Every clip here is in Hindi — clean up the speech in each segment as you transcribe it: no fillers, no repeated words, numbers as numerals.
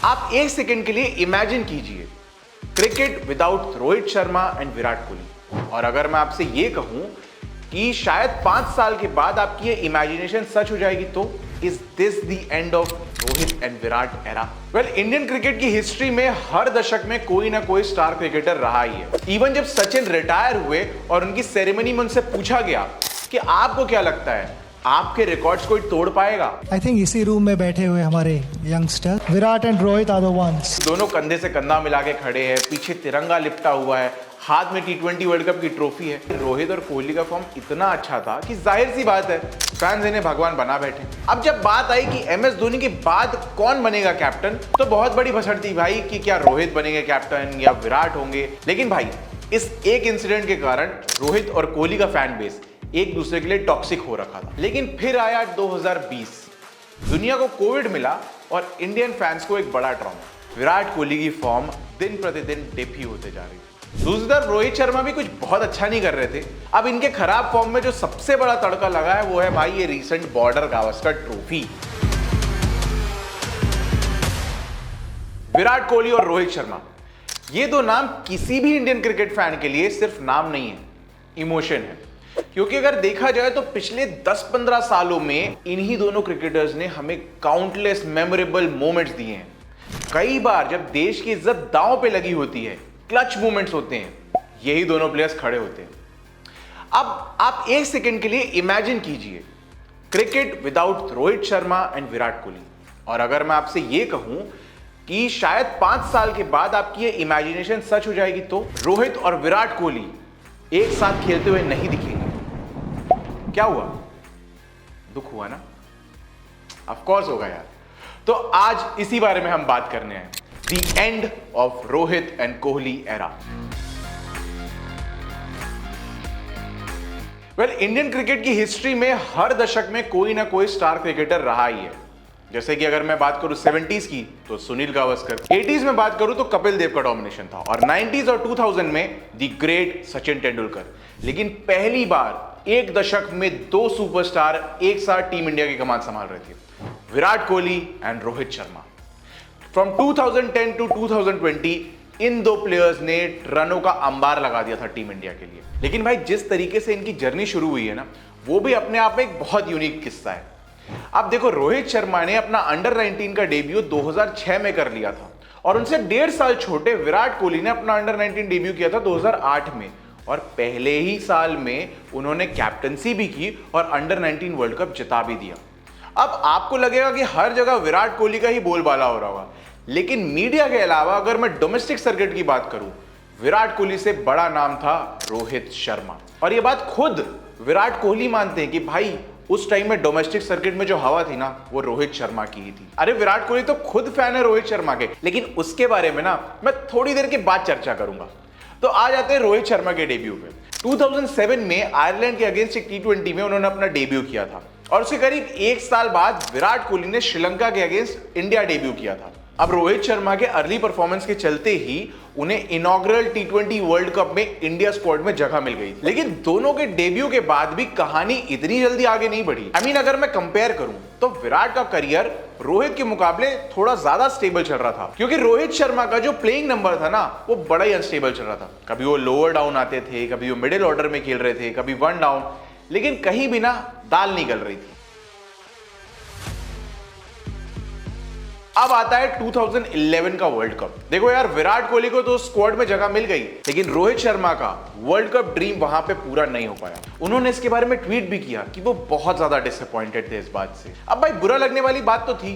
आप एक सेकंड के लिए इमेजिन कीजिए cricket without Rohit Sharma and Virat Kohli. और अगर मैं आपसे ये कहूं कि शायद 5 साल के बाद आपकी ये इमेजिनेशन सच हो जाएगी, तो is this the end of Rohit and Virat era? Well, Indian cricket की हिस्ट्री में हर दशक में कोई ना कोई स्टार क्रिकेटर रहा ही है। इवन जब सचिन रिटायर हुए और उनकी सेरेमनी में उनसे पूछा गया कि आपको क्या लगता है, आपके रिकॉर्ड्स कोई तोड़ पाएगा? आई थिंक इसी रूम में बैठे हुए हमारे youngster Virat and Rohit are the ones. दोनों कंधे से कंधा मिला के खड़े हैं, पीछे तिरंगा लिपटा हुआ है, हाथ में T20 वर्ल्ड कप की ट्रॉफी है। रोहित और कोहली का फॉर्म इतना अच्छा था कि जाहिर सी बात है फैंस इन्हें भगवान बना बैठे। अब जब बात आई कि MS धोनी के बाद कौन बनेगा कैप्टन, तो बहुत बड़ी भसड़ थी भाई कि क्या रोहित बनेंगे कैप्टन या विराट होंगे। लेकिन भाई, इस एक इंसिडेंट के कारण रोहित और कोहली का फैन बेस एक दूसरे के लिए टॉक्सिक हो रखा था। लेकिन फिर आया 2020, दुनिया को कोविड मिला और इंडियन फैंस को एक बड़ा ट्रॉमा। विराट कोहली की फॉर्म दिन प्रतिदिन डिप ही होते जा रही थी। दूसरी तरफ रोहित शर्मा भी कुछ बहुत अच्छा नहीं कर रहे थे। अब इनके खराब फॉर्म में जो सबसे बड़ा तड़का लगा है वो है भाई ये recent border Gavaskar trophy. Virat Kohli और रोहित शर्मा, ये दो नाम किसी भी इंडियन क्रिकेट फैन के लिए सिर्फ नाम नहीं है, इमोशन है। क्योंकि अगर देखा जाए तो पिछले 10-15 सालों में इन्हीं दोनों क्रिकेटर्स ने हमें काउंटलेस मेमोरेबल मोमेंट्स दिए हैं। कई बार जब देश की इज्जत दांव पे लगी होती है, क्लच मोमेंट्स होते हैं, यही दोनों प्लेयर्स खड़े होते हैं। अब आप एक सेकंड के लिए इमेजिन कीजिए cricket without Rohit Sharma and Virat Kohli. और अगर मैं आपसे ये कहूं कि शायद 5 साल के बाद आपकी ये इमेजिनेशन सच हो जाएगी, तो रोहित और विराट कोहली एक साथ खेलते हुए नहीं दिखेंगे। क्या हुआ? दुख हुआ ना? ऑफ कोर्स होगा यार। तो आज इसी बारे में हम बात करने हैं, the end of Rohit and Kohli era. Well, Indian cricket की हिस्ट्री में हर दशक में कोई ना कोई स्टार क्रिकेटर रहा ही है। जैसे कि अगर मैं बात करूं 70s की तो सुनील गावस्कर, 80s में बात करूं तो कपिल देव का डोमिनेशन था, और 90s और 2000 में द ग्रेट सचिन तेंदुलकर। लेकिन पहली बार एक दशक में 2 सुपरस्टार एक साथ टीम इंडिया की कमान संभाल रहे थे, Virat Kohli and Rohit Sharma. From 2010 to 2020 इन दो प्लेयर्स ने रनों का अंबार लगा दिया था टीम इंडिया के लिए। लेकिन भाई, जिस तरीके से इनकी जर्नी शुरू हुई है ना, वो भी अपने आप में एक बहुत यूनिक किस्सा है। अब देखो, रोहित शर्मा ने अपना अंडर 19 का डेब्यू 2006 में कर लिया था, और उनसे 1.5 साल छोटे विराट कोहली ने अपना अंडर 19 डेब्यू किया था 2008 में, और पहले ही साल में उन्होंने कैप्टनसी भी की और अंडर 19 वर्ल्ड कप जिता भी दिया। अब आपको लगेगा कि हर जगह विराट कोहली का ही बोलबाला हो रहा होगा, लेकिन मीडिया के अलावा अगर मैं डोमेस्टिक सर्किट की बात करूं, विराट कोहली से बड़ा नाम था रोहित शर्मा। और ये बात खुद विराट कोहली मानते हैं कि भाई उस टाइम में डोमेस्टिक सर्किट में जो हवा थी ना, वो रोहित शर्मा की ही थी। अरे, विराट कोहली तो खुद फैन है रोहित शर्मा के, लेकिन उसके बारे में ना मैं थोड़ी देर के बाद चर्चा करूंगा। तो आ जाते हैं रोहित शर्मा के डेब्यू पे। 2007 में आयरलैंड के अगेंस्ट एक T20 में उन्होंने अपना डेब्यू किया था, और उसके करीब 1 साल बाद विराट कोहली ने श्रीलंका के अगेंस्ट इंडिया डेब्यू किया था। अब रोहित शर्मा के अर्ली परफॉर्मेंस के चलते ही उन्हें इनॉग्रल T20 वर्ल्ड कप में इंडिया स्क्वाड में जगह मिल गई थी। लेकिन दोनों के डेब्यू के बाद भी कहानी इतनी जल्दी आगे नहीं बढ़ी। अगर मैं कंपेयर करूं तो विराट का करियर रोहित के मुकाबले थोड़ा ज्यादा स्टेबल चल रहा था, क्योंकि रोहित शर्मा का जो प्लेइंग नंबर था ना, वो बड़ा ही अनस्टेबल चल रहा था। कभी वो लोअर डाउन आते थे, कभी वो मिडिल ऑर्डर में खेल रहे थे, कभी 1 डाउन, लेकिन कहीं भी ना दाल नहीं गल रही थी। अब आता है 2011 का वर्ल्ड कप। देखो यार, विराट कोहली को तो स्क्वाड में जगह मिल गई, लेकिन रोहित शर्मा का वर्ल्ड कप ड्रीम वहां पे पूरा नहीं हो पाया। उन्होंने इसके बारे में ट्वीट भी किया कि वो बहुत ज्यादा डिसअपॉइंटेड थे इस बात से। अब भाई, बुरा लगने वाली बात तो थी,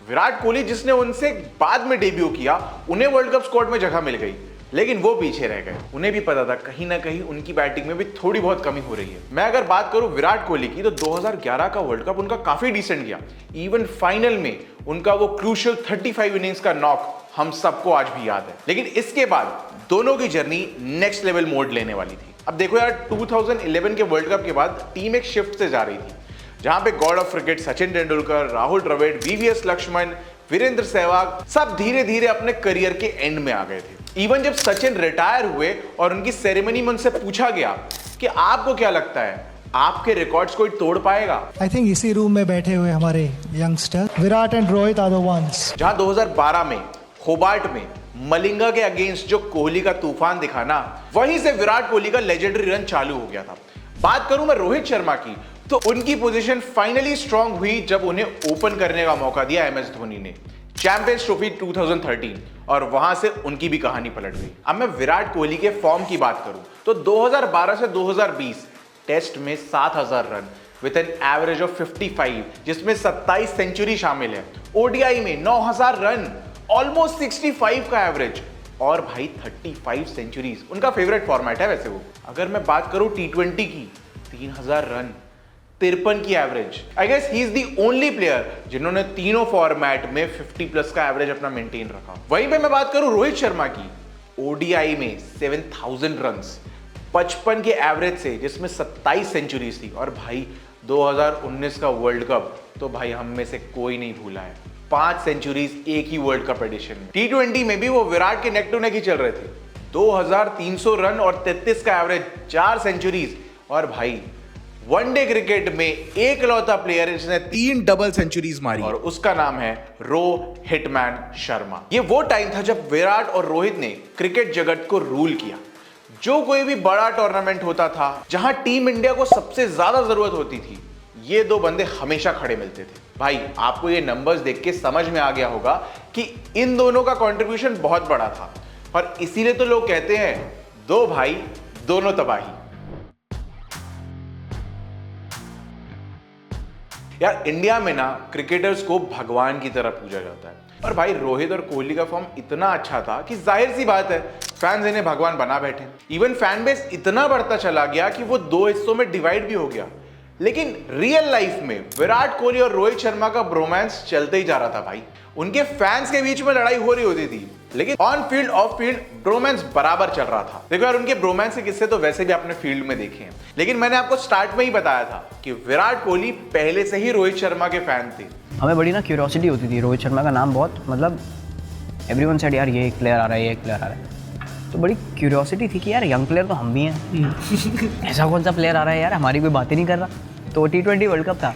विराट कोहली जिसने उनसे बाद में डेब्यू किया, उन्हें वर्ल्ड कप स्क्वाड में जगह मिल गई, लेकिन वो पीछे रह गए। उन्हें भी पता था कहीं ना कहीं उनकी बैटिंग में भी थोड़ी बहुत कमी हो रही है। मैं अगर बात करूं विराट कोहली की, तो 2011 का वर्ल्ड कप उनका काफी डिसेंट गया। इवन फाइनल में उनका वो क्रूशियल 35 इनिंग्स का नॉक हम सबको आज भी याद है। लेकिन इसके बाद दोनों की जर्नी नेक्स्ट लेवल मोड लेने वाली थी। अब देखो यार, 2011 के वर्ल्ड कप के बाद टीम एक शिफ्ट से जा रही थी, जहां पे god of cricket Sachin Tendulkar, Rahul Dravid, VVS Laxman, Virender Sehwag सब धीरे धीरे अपने करियर के एंड में आ गए थे। इवन जब सचिन रिटायर हुए और उनकी सेरेमनी में उनसे पूछा गया कि आपको क्या लगता है, आपके रिकॉर्ड्स कोई तोड़ पाएगा? आई थिंक इसी रूम में बैठे हुए हमारे youngster Virat and Rohit are the ones. जहां 2012 में होबार्ट में मलिंगा के अगेंस्ट जो कोहली का तूफान दिखा ना, वहीं से विराट कोहली का लेजेंडरी रन चालू हो गया था। बात करूं मैं रोहित शर्मा की, तो उनकी पोजीशन फाइनली स्ट्रांग हुई जब उन्हें ओपन करने का मौका दिया एमएस धोनी ने चैंपियंस ट्रॉफी 2013, और वहां से उनकी भी कहानी पलट गई। अब मैं विराट कोहली के फॉर्म की बात करूं तो 2012 से 2020 टेस्ट में 7000 run with an average of 55, जिसमें 27 सेंचुरी शामिल है। ओडीआई में 9000 रन, ऑलमोस्ट 65 का एवरेज, और भाई 35 सेंचुरीज। उनका फेवरेट फॉर्मेट है वैसे वो। अगर मैं बात करूं टी20 की, 3000 रन, 53 की average. I guess he is the only player जिन्होंने तीनों फॉर्मेट में 50 प्लस का एवरेज अपना मेंटेन रखा। वहीं पे मैं बात करूं रोहित शर्मा की, ओडीआई में 7000 रन्स, 55 के एवरेज से, जिसमें 27 सेंचुरीज थी। और भाई 2019 का वर्ल्ड कप तो भाई हम में से कोई नहीं भूला है, 5 सेंचुरीज एक ही वर्ल्ड कप एडिशन में। टी20 में भी वो विराट के नेक टू नेक ही चल रहे थे, 2300 रन और 33 का एवरेज, 4 सेंचुरीज। और भाई वनडे क्रिकेट में एकलौता प्लेयर जिसने 3 डबल सेंचुरीज मारी, और उसका नाम है रो हिटमैन शर्मा। ये वो टाइम था जब विराट और रोहित ने क्रिकेट जगत को रूल किया। जो कोई भी बड़ा टूर्नामेंट होता था, जहां टीम इंडिया को सबसे ज्यादा जरूरत होती थी, ये दो बंदे हमेशा खड़े मिलते थे। भाई आपको ये नंबर्स देख के समझ में आ गया होगा कि इन दोनों का कंट्रीब्यूशन बहुत बड़ा था, और इसीलिए तो लोग कहते हैं दो भाई दोनों तबाही। यार इंडिया में ना क्रिकेटर्स को भगवान की तरह पूजा जाता है, और भाई रोहित और कोहली का फॉर्म इतना अच्छा था कि जाहिर सी बात है फैंस इन्हें भगवान बना बैठे। इवन फैन बेस इतना बढ़ता चला गया कि वो 2 हिस्सों में डिवाइड भी हो गया। लेकिन रियल लाइफ में विराट कोहली और रोहित शर्मा का ब्रोमांस चलते ही जा रहा था भाई। उनके फैंस के बीच में लड़ाई हो रही होती थी, लेकिन on field of field bromance बराबर चल रहा था। देखो यार, उनके ब्रोमांस के किस्से तो वैसे भी आपने फील्ड में देखे हैं, लेकिन मैंने आपको स्टार्ट में ही बताया था कि विराट कोहली पहले से ही रोहित शर्मा के फैन थे। हमें बड़ी ना क्यूरियोसिटी होती थी, रोहित शर्मा का नाम बहुत, मतलब एवरीवन सेड यार ये एक प्लेयर आ रहा है, ये एक प्लेयर आ रहा है। तो बड़ी क्यूरियोसिटी थी कि यार यंग प्लेयर तो हम भी हैं, ऐसा कौन सा प्लेयर आ रहा है यार, हमारी कोई बात ही नहीं कर रहा। तो T20 वर्ल्ड कप था,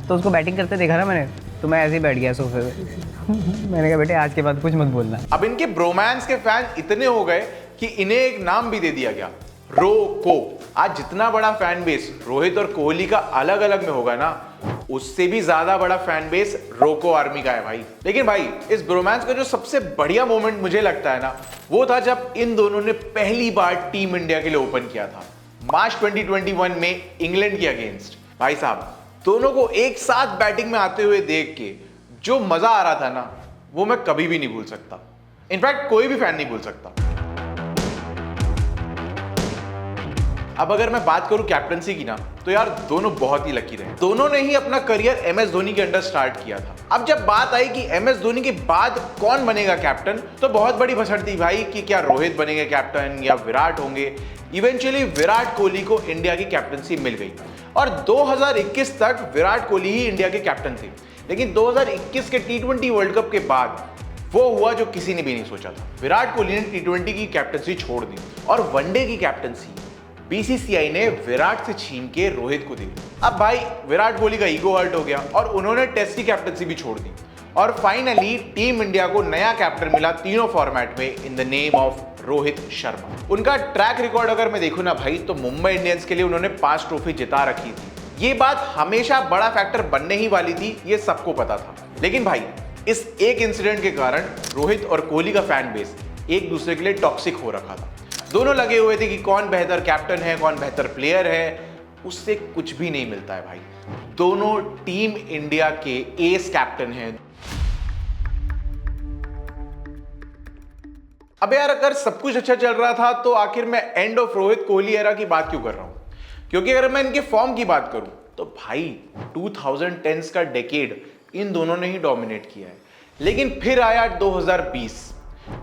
तो उसको बैटिंग करते देखा ना मैंने, तो मैं ऐसे ही बैठ गया सोफे पे। मैंने कहा बेटे आज के बाद कुछ मत बोलना। अब इनके ब्रोमांस के फैन इतने हो गए कि इन्हें एक नाम भी दे दिया गया, रोको। आज जितना बड़ा फैन बेस रोहित और कोहली का अलग अलग में होगा ना, उससे भी ज्यादा बड़ा फैन बेस रोको आर्मी का है भाई। लेकिन भाई इस ब्रोमांस का जो सबसे बढ़िया मोमेंट मुझे लगता है ना, वो था जब इन दोनों ने पहली बार टीम इंडिया के लिए ओपन किया था, मार्च 2021 में इंग्लैंड के अगेंस्ट। भाई साहब दोनों को एक साथ बैटिंग में आते हुए देख के जो मजा आ रहा था ना, वो मैं कभी भी नहीं भूल सकता। इनफैक्ट कोई भी फैन नहीं भूल सकता। अब अगर मैं बात करूं कैप्टनसी की ना, तो यार दोनों बहुत ही लकी रहे। दोनों ने ही अपना करियर एमएस धोनी के अंडर स्टार्ट किया था। अब जब बात आई कि एमएस धोनी के बाद कौन बनेगा कैप्टन, तो बहुत बड़ी भसड़ थी भाई कि क्या रोहित बनेंगे कैप्टन या विराट होंगे। इवेंचुअली विराट कोहली को इंडिया की कैप्टनसी मिल गई, और 2021 तक विराट कोहली ही इंडिया के कैप्टन थे। लेकिन 2021 के T20 वर्ल्ड कप के बाद वो हुआ जो किसी ने भी नहीं सोचा था। विराट कोहली ने T20 की कैप्टनसी छोड़ दी, और वनडे की कैप्टनसी बीसीसीआई ने विराट से छीन के रोहित को दी। अब भाई विराट कोहली का ईगो हर्ट हो गया, और उन्होंने टेस्ट की कैप्टनसी भी छोड़ दी, और फाइनली टीम इंडिया को नया कैप्टन मिला तीनों फॉर्मेट में, in the name of Rohit Sharma. उनका ट्रैक रिकॉर्ड अगर मैं देखूं ना भाई, तो मुंबई इंडियंस के लिए उन्होंने 5 ट्रॉफी जिता रखी थी। ये बात हमेशा बड़ा फैक्टर बनने ही वाली थी, ये सबको पता था। लेकिन भाई इस एक इंसिडेंट के कारण रोहित और कोहली का फैन बेस एक दूसरे के लिए टॉक्सिक हो रखा था। दोनों लगे हुए थे कि कौन बेहतर कैप्टन है, कौन बेहतर प्लेयर है। उससे कुछ भी नहीं मिलता है भाई। दोनों टीम इंडिया के एस कैप्टन हैं। अब यार अगर सब कुछ अच्छा चल रहा था, तो आखिर मैं and of Rohit Kohli era की बात क्यों कर रहा हूं? क्योंकि अगर मैं इनके फॉर्म की बात करूं, तो भाई 2010s का डेकेड इन दोनों ने ही डोमिनेट किया है। लेकिन फिर आया 2020,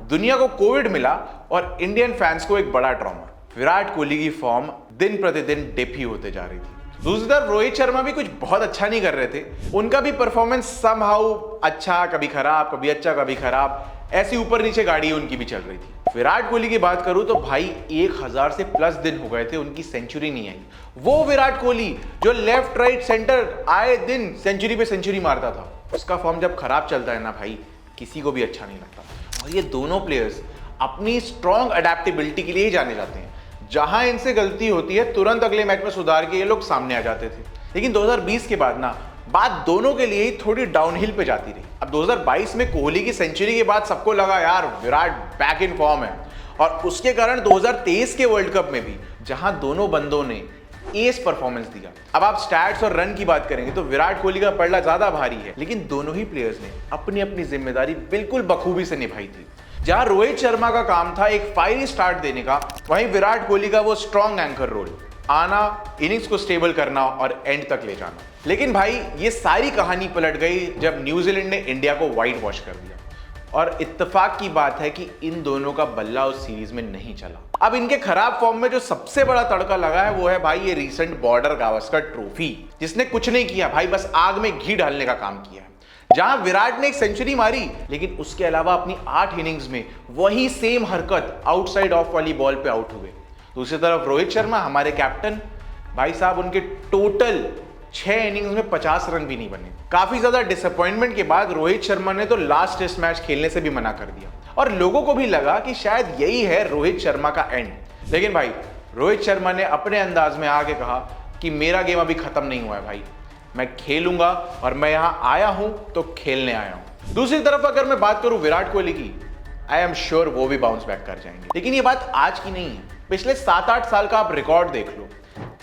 दुनिया को कोविड मिला, और इंडियन फैंस को एक बड़ा ट्रॉमा। विराट कोहली की फॉर्म दिन प्रतिदिन डिप ही होते जा रही थी। दूसरी तरफ रोहित शर्मा भी कुछ बहुत अच्छा नहीं कर रहे थे। उनका भी परफॉर्मेंस समहाउ अच्छा, कभी खराब, कभी अच्छा, कभी खराब, ऐसी ऊपर नीचे गाड़ी उनकी भी चल रही थी। विराट कोहली की बात करूं तो भाई 1000 से प्लस दिन हो गए थे उनकी सेंचुरी नहीं आई। वो विराट कोहली जो लेफ्ट राइट सेंटर आए दिन सेंचुरी पे सेंचुरी मारता था, उसका फॉर्म जब खराब चलता है ना भाई, किसी को भी अच्छा नहीं लगता। और ये दोनों प्लेयर्स अपनी स्ट्रॉन्ग अडेप्टेबिलिटी के लिए ही जाने जाते हैं। जहां इनसे गलती होती है तुरंत अगले मैच में सुधार के ये लोग सामने आ जाते थे। लेकिन 2020 के बाद ना बात दोनों के लिए ही थोड़ी डाउनहिल पे जाती रही। अब 2022 में कोहली की सेंचुरी के बाद सबको लगा यार विराट बैक इन फॉर्म है, और उसके कारण 2023 के वर्ल्ड कप में भी जहां दोनों बंदों ने एस परफॉर्मेंस दिया। अब आप स्टैट्स और रन की बात करेंगे तो विराट कोहली का पलड़ा ज्यादा भारी है, लेकिन दोनों ही प्लेयर्स ने अपनी अपनी जिम्मेदारी बिल्कुल बखूबी से निभाई थी। जहां रोहित शर्मा का काम था एक फायरी स्टार्ट देने का, वहीं विराट कोहली का वो स्ट्रॉन्ग एंकर रोल, आना, इनिंग्स को स्टेबल करना और एंड तक ले जाना। लेकिन भाई ये सारी कहानी पलट गई जब न्यूजीलैंड ने इंडिया को व्हाइट वॉश कर दिया, और इत्तेफाक की बात है कि इन दोनों का बल्ला उस सीरीज में नहीं चला। अब इनके खराब फॉर्म में जो सबसे बड़ा तड़का लगा है वो है भाई ये रीसेंट बॉर्डर गावस्कर ट्रॉफी, जिसने कुछ नहीं किया भाई, बस आग में घी डालने का काम किया है। जहां विराट ने एक सेंचुरी मारी, लेकिन उसके अलावा अपनी 8 इनिंग्स में वही सेम हरकत आउटसाइड ऑफ वाली बॉल पे आउट हुए। दूसरी तरफ रोहित शर्मा हमारे कैप्टन भाई साहब, उनके टोटल 6 इनिंग्स में 50 रन भी नहीं बने। काफी ज्यादा डिसअपॉइंटमेंट के बाद रोहित शर्मा ने तो लास्ट टेस्ट मैच खेलने से भी मना कर दिया, और लोगों को भी लगा कि शायद यही है रोहित शर्मा का एंड। लेकिन भाई रोहित शर्मा ने अपने अंदाज में आके कहा कि मेरा गेम अभी खत्म नहीं हुआ है भाई, मैं खेलूंगा और मैं यहां आया हूं तो खेलने आया हूं। दूसरी तरफ अगर मैं बात करूं विराट कोहली की, आई एम श्योर वो भी बाउंस बैक कर जाएंगे। लेकिन ये बात आज की नहीं है, पिछले 7-8 साल का आप रिकॉर्ड देख लो।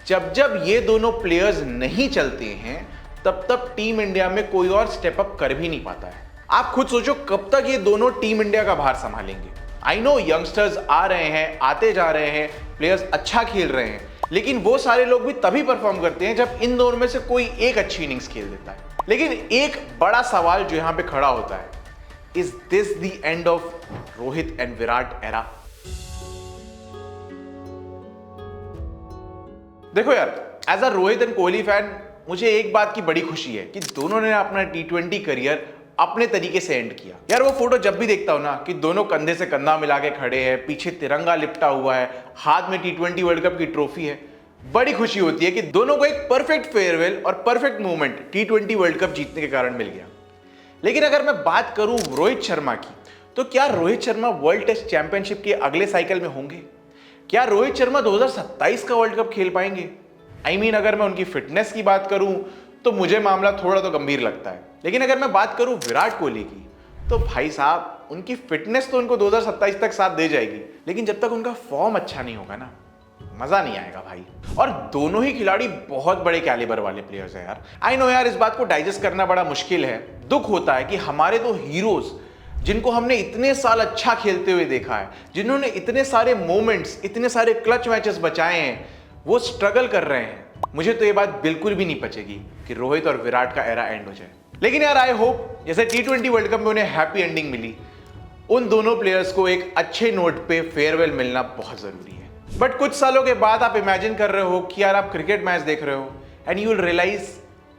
जब जब ये दोनों प्लेयर्स नहीं चलते हैं तब तब टीम इंडिया में कोई और स्टेप अप कर भी नहीं पाता है। आप खुद सोचो कब तक ये दोनों टीम इंडिया का भार संभालेंगे। आई नो यंगस्टर्स आ रहे हैं, आते जा रहे हैं, प्लेयर्स अच्छा खेल रहे हैं, लेकिन वो सारे लोग भी तभी परफॉर्म करते हैं जब इन दोनों में से कोई एक अच्छी इनिंग्स खेल देता है। लेकिन एक बड़ा सवाल जो यहां पे खड़ा होता है, is this the end of Rohit and Virat era? देखो यार, as a Rohit and Kohli fan मुझे एक बात की बड़ी खुशी है कि दोनों ने अपना T20 करियर अपने तरीके से एंड किया। यार वो फोटो जब भी देखता हूं ना कि दोनों कंधे से कंधा मिला के खड़े हैं, पीछे तिरंगा लिपटा हुआ है, हाथ में T20 वर्ल्ड कप की ट्रॉफी है, बड़ी खुशी होती है कि दोनों को एक परफेक्ट फेयरवेल और perfect movement T20 world cup जीतने के कारण मिल गया। लेकिन अगर मैं बात करूं रोहित शर्मा की, तो क्या Rohit Sharma world test championship के अगले साइकिल में होंगे? क्या रोहित शर्मा 2027 का वर्ल्ड कप खेल पाएंगे? I mean, अगर मैं उनकी फिटनेस की बात करूं तो मुझे मामला थोड़ा तो गंभीर लगता है। लेकिन अगर मैं बात करूं विराट कोहली की, तो भाई साहब उनकी फिटनेस तो उनको 2027 तक साथ दे जाएगी, लेकिन जब तक उनका फॉर्म अच्छा नहीं होगा ना, मजा नहीं आएगा भाई। और दोनों ही खिलाड़ी बहुत बड़े कैलिबर वाले प्लेयर्स हैं यार। आई नो यार, इस बात को डाइजेस्ट करना बड़ा मुश्किल है। दुख होता है कि हमारे तो हीरोज, जिनको हमने इतने साल अच्छा खेलते हुए देखा है, जिन्होंने इतने सारे मोमेंट्स, इतने सारे क्लच मैचेस बचाए हैं, वो स्ट्रगल कर रहे हैं। मुझे तो ये बात बिल्कुल भी नहीं पचेगी कि रोहित और विराट का एरा एंड हो जाए। लेकिन यार आई होप जैसे T20 वर्ल्ड कप में उन्हें हैप्पी एंडिंग मिली, उन दोनों प्लेयर्स को एक अच्छे नोट पे फेयरवेल मिलना बहुत जरूरी है। बट कुछ सालों के बाद आप इमेजिन कर रहे हो कि यार आप क्रिकेट मैच देख रहे हो एंड यू विल रियलाइज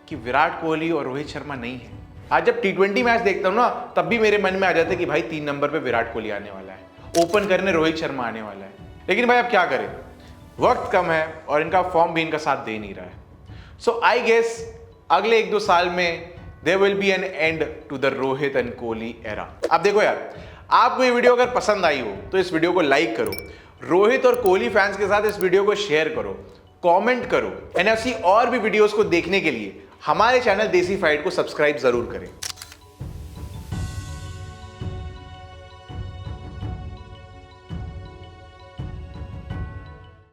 कि विराट कोहली और रोहित शर्मा नहीं है। आज जब T20 मैच देखता हूं ना, तब भी मेरे मन में आ जाता है कि भाई 3 नंबर पे विराट कोहली आने वाला है, ओपन करने रोहित शर्मा आने वाला है। लेकिन भाई अब क्या करें, वक्त कम है और इनका फॉर्म भी इनका साथ दे नहीं रहा है। सो आई गेस अगले 1-2 साल में there will be an end to the Rohit and Kohli era. अब देखो यार, आपको ये वीडियो अगर पसंद आई हो तो इस वीडियो को लाइक करो, रोहित और कोहली फैंस के साथ इस वीडियो को शेयर करो, कमेंट करो, एंड ऐसी और भी वीडियोस को देखने के लिए हमारे चैनल देसी फाइट को सब्सक्राइब जरूर करें।